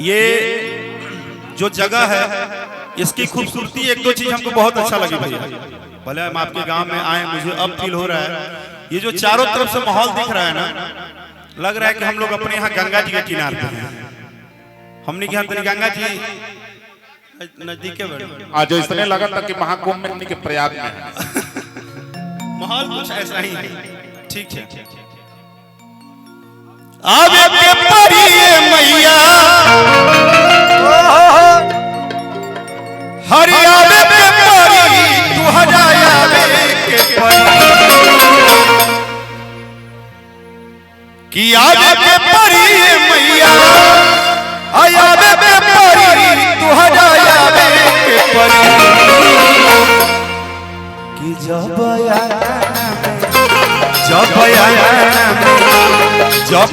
ये जो जगह है इसकी खूबसूरती, एक दो चीज हमको बहुत अच्छा लगी भैया। भले हम आपके गांव में आए, मुझे अब फील हो रहा है ये जो चारों तरफ से माहौल दिख रहा है ना, लग रहा है कि हम लोग अपने यहाँ गंगा जी के किनारे पे हैं। हमने कि हम तो गंगा जी नजदीक है, आज इसने लगा था कि महाकुंभ में के प्रयाग में माहौल कुछ ऐसा ही है। ठीक है, आवे के परी मैया हरि आवे के परी तू हजावे के परी कि आवे के परी मैया आवे के परी तू हजावे के परी कि जब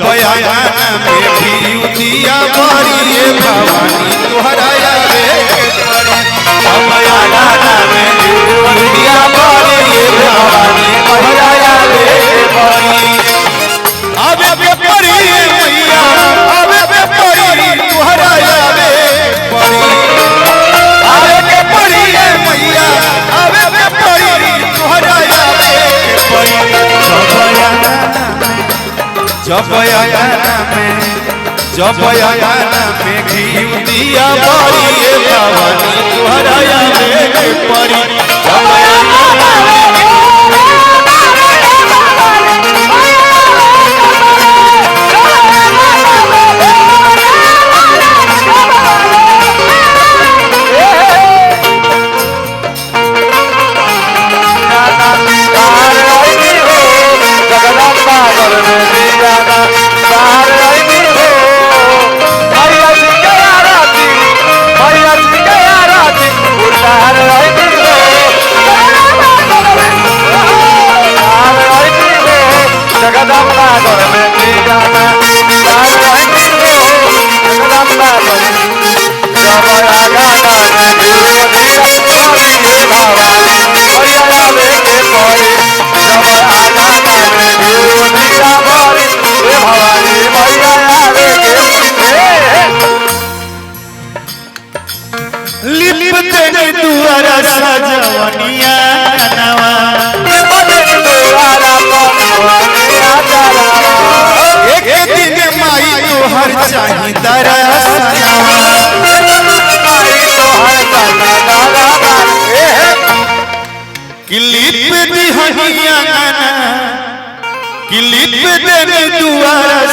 आया में भी दिया बारी ये भवानी तुहराया रे परी। जब आया में दिया बारी ये भवानी तुहराया रे परी। आवे के परी मैया आवे के परी तुहराया रे परी। आवे के परी मैया आवे के परी तुहराया रे परी। जब आया में घी दिया बारी ये भवानी तुहराया रे परी। जब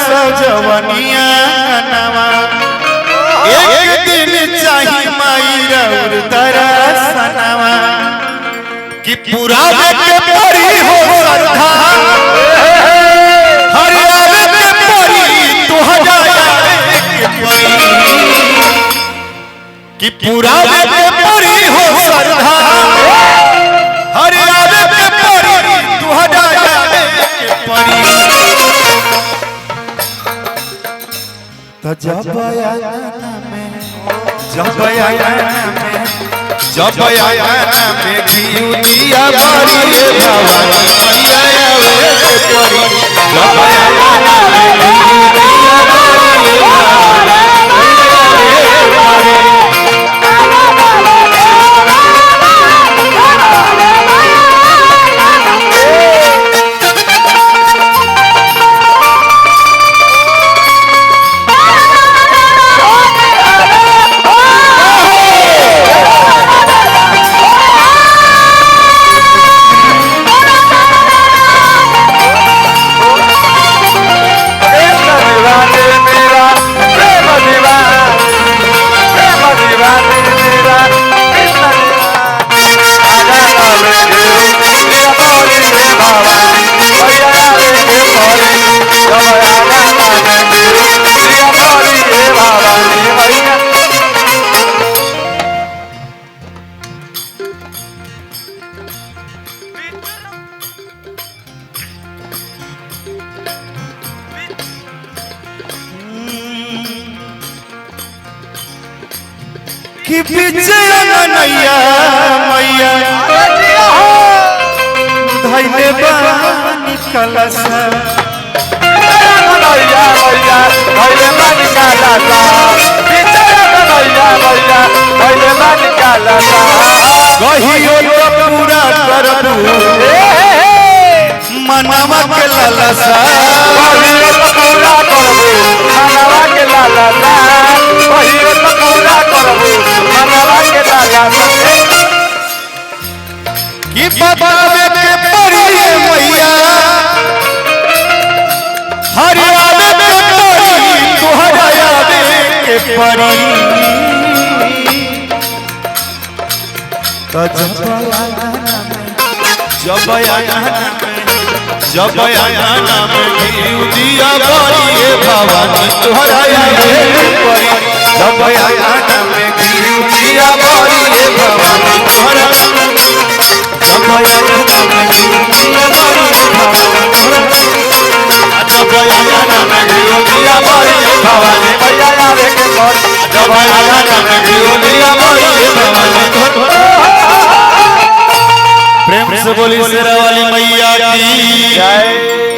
सजवनिया नवा एक दिन चाही माई रउर दरसनवा कि पूरा के परी हो श्रद्धा हर आवे के परी तू हजाया के परी कि पूरा के परी हो श्रद्धा हर आवे के परी तू हजाया के परी। जब आया में घी दिया बारी ये भवानी मैया आवे के परी। जब आया में घी दिया बारी ये भवानी कि पीछे नैया मैया धैले बानी कलसा भैया भैया भैया मन काला सा बिचारा भैया भैया भैया मन काला सा कहियो तो पूरा करबू मनवा के ललसा कहियो तो पूरा करबू मनवा के लाला सा कहियो तो पूरा करबू मनवा के लाला सा कि बतावे के पड़ी मैया हर आवे के पड़ी तोहरा आवे के पड़ी जब आना में घिउ दिया बड़ी भवानी तोहरा आवे के पड़ी जब आना में घिउ दिया बड़ी भवानी तोहरा प्रेम से बोली शेरा वाली मैया की जय।